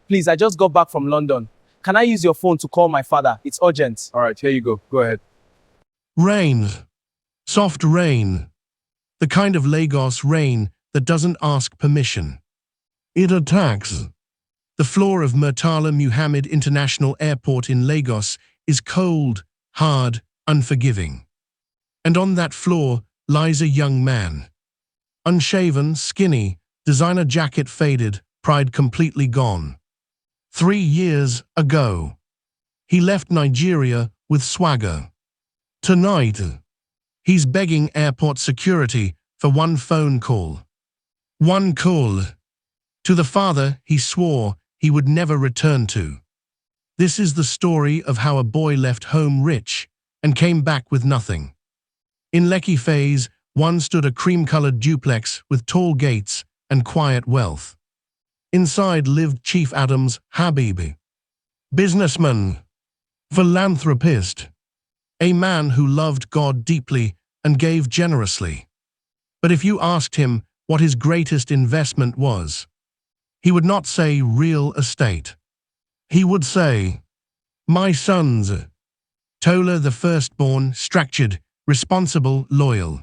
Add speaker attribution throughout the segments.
Speaker 1: Please, I just got back from London. Can I use your phone to call my father? It's urgent.
Speaker 2: All right, here you go. Go ahead.
Speaker 3: Rain. Soft rain. The kind of Lagos rain that doesn't ask permission. It attacks. The floor of Murtala Muhammad International Airport in Lagos is cold, hard, unforgiving. And on that floor lies a young man. Unshaven, skinny, designer jacket faded, pride completely gone. 3 years ago, he left Nigeria with swagger. Tonight, he's begging airport security for one phone call. One call to the father he swore he would never return to. This is the story of how a boy left home rich and came back with nothing. In Lekki phase 1 stood a cream-colored duplex with tall gates and quiet wealth. Inside lived Chief Adams Habibi, businessman, philanthropist, a man who loved God deeply and gave generously. But if you asked him what his greatest investment was, he would not say real estate. He would say, my sons. Tola the firstborn, structured, responsible, loyal.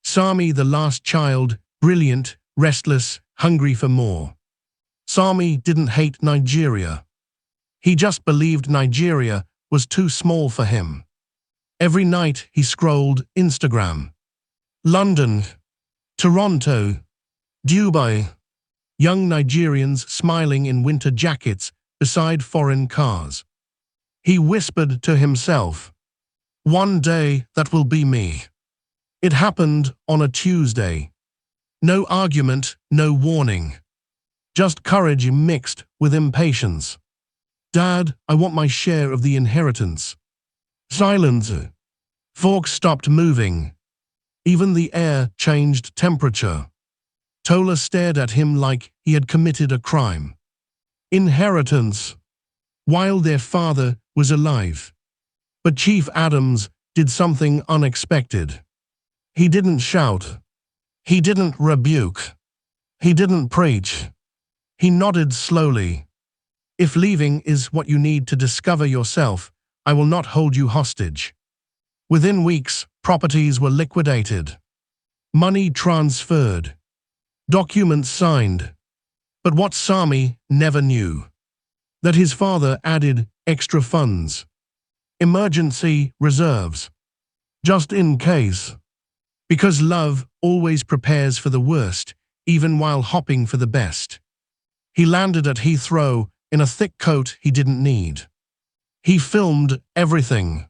Speaker 3: Sami the last child, brilliant, restless, hungry for more. Sami didn't hate Nigeria. He just believed Nigeria was too small for him. Every night he scrolled Instagram. London, Toronto, Dubai. Young Nigerians smiling in winter jackets beside foreign cars. He whispered to himself, one day that will be me. It happened on a Tuesday. No argument, no warning. Just courage mixed with impatience. Dad, I want my share of the inheritance. Silence. Forks stopped moving. Even the air changed temperature. Tola stared at him like he had committed a crime. Inheritance. While their father was alive. But Chief Adams did something unexpected. He didn't shout. He didn't rebuke. He didn't preach. He nodded slowly. If leaving is what you need to discover yourself, I will not hold you hostage. Within weeks, properties were liquidated. Money transferred. Documents signed. But what Sami never knew, that his father added extra funds. Emergency reserves. Just in case. Because love always prepares for the worst, even while hopping for the best. He landed at Heathrow in a thick coat he didn't need. He filmed everything.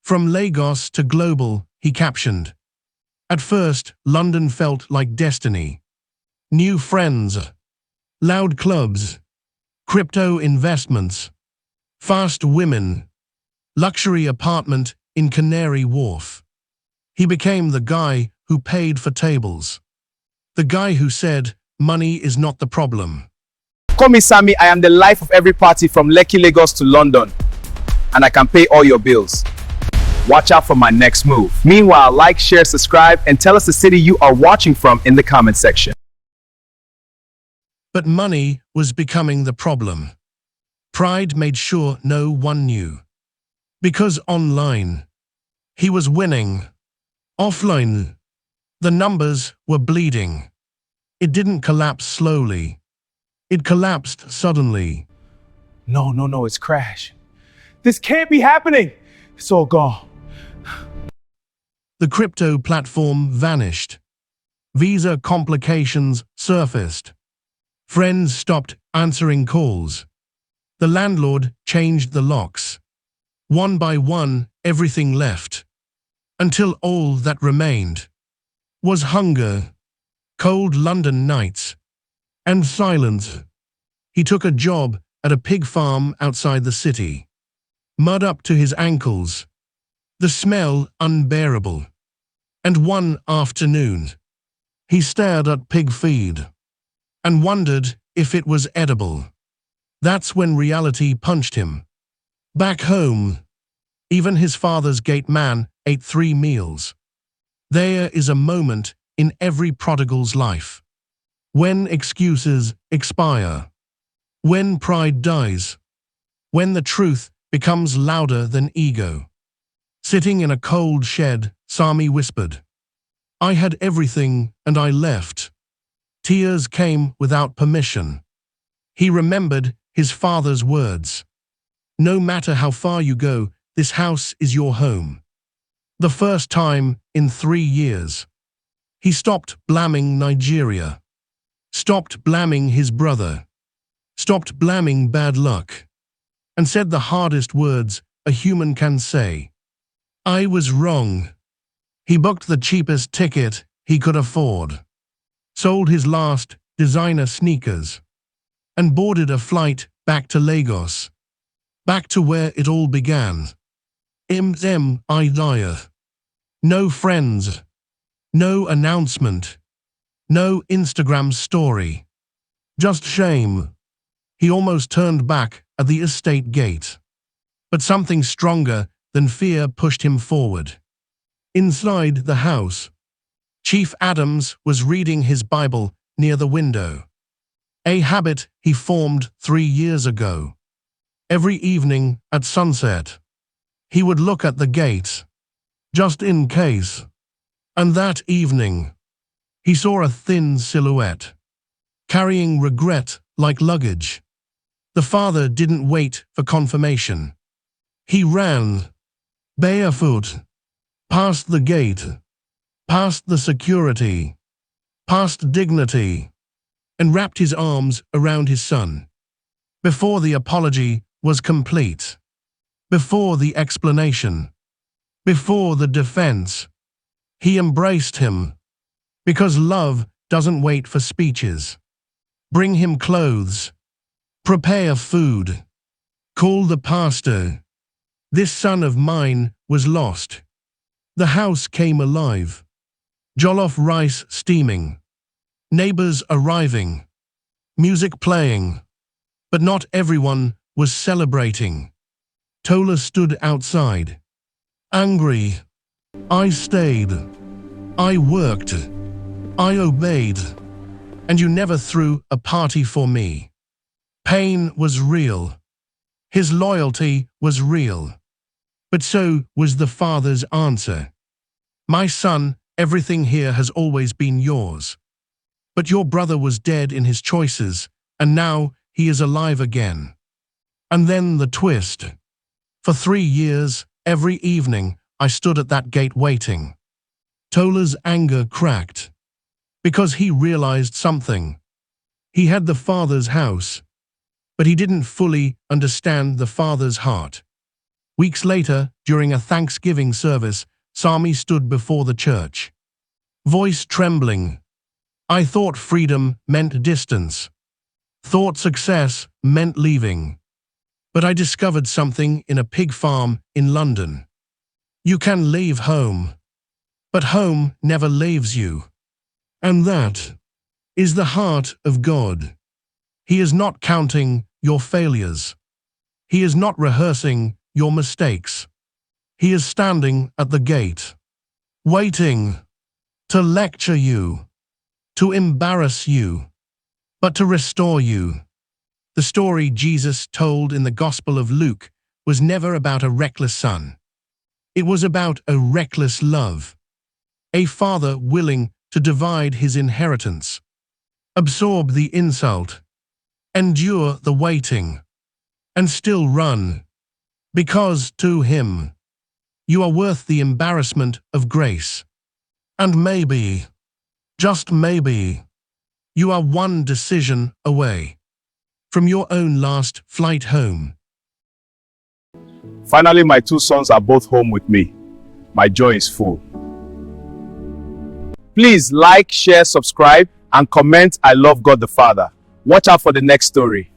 Speaker 3: From Lagos to global, he captioned. At first, London felt like destiny. New friends. Loud clubs. Crypto investments. Fast women. Luxury apartment in Canary Wharf. He became the guy who paid for tables. The guy who said, money is not the problem.
Speaker 1: Call me Sami. I am the life of every party from Lekki, Lagos to London. And I can pay all your bills. Watch out for my next move. Meanwhile, like, share, subscribe, and tell us the city you are watching from in the comment section.
Speaker 3: But money was becoming the problem. Pride made sure no one knew. Because online, he was winning. Offline, the numbers were bleeding. It didn't collapse slowly. It collapsed suddenly.
Speaker 1: No, it's crash. This can't be happening. It's all gone.
Speaker 3: The crypto platform vanished. Visa complications surfaced. Friends stopped answering calls. The landlord changed the locks. One by one, everything left. Until all that remained was hunger, cold London nights, and silence. He took a job at a pig farm outside the city. Mud up to his ankles. The smell unbearable. And one afternoon, he stared at pig feed and wondered if it was edible. That's when reality punched him. Back home, even his father's gate man ate 3 meals. There is a moment in every prodigal's life when excuses expire. When pride dies. When the truth becomes louder than ego. Sitting in a cold shed, Sami whispered, "I had everything and I left." Tears came without permission. He remembered his father's words. "No matter how far you go, this house is your home." The first time in 3 years. He stopped blaming Nigeria. Stopped blaming his brother. Stopped blaming bad luck. And said the hardest words a human can say. "I was wrong." He booked the cheapest ticket he could afford. Sold his last designer sneakers. And boarded a flight back to Lagos. Back to where it all began. Idea. No friends. No announcement. No Instagram story. Just shame. He almost turned back at the estate gate. But something stronger than fear pushed him forward. Inside the house, Chief Adams was reading his Bible near the window. A habit he formed 3 years ago. Every evening at sunset, he would look at the gate, just in case. And that evening, he saw a thin silhouette, carrying regret like luggage. The father didn't wait for confirmation. He ran, barefoot, past the gate, past the security, past dignity, and wrapped his arms around his son. Before the apology was complete, before the explanation, before the defense, he embraced him, because love doesn't wait for speeches. Bring him clothes, prepare food, call the pastor. This son of mine was lost. The house came alive. Jollof rice steaming, neighbors arriving, music playing, but not everyone was celebrating. Tola stood outside, angry. "I stayed. I worked. I obeyed. And you never threw a party for me." Pain was real. His loyalty was real. But so was the father's answer. "My son, everything here has always been yours. But your brother was dead in his choices, and now he is alive again." And then the twist. For 3 years, every evening, I stood at that gate waiting. Tola's anger cracked. Because he realized something. He had the father's house, but he didn't fully understand the father's heart. Weeks later, during a Thanksgiving service, Sami stood before the church. Voice trembling. "I thought freedom meant distance. Thought success meant leaving. But I discovered something in a pig farm in London. You can leave home, but home never leaves you. And that is the heart of God. He is not counting your failures. He is not rehearsing your mistakes. He is standing at the gate, waiting to lecture you, to embarrass you, but to restore you." The story Jesus told in the Gospel of Luke was never about a reckless son. It was about a reckless love. A father willing to divide his inheritance, absorb the insult, endure the waiting, and still run. Because to him, you are worth the embarrassment of grace. And maybe, just maybe, you are one decision away from your own last flight home.
Speaker 1: Finally, my 2 sons are both home with me. My joy is full. Please like, share, subscribe, and comment I love God the Father. Watch out for the next story.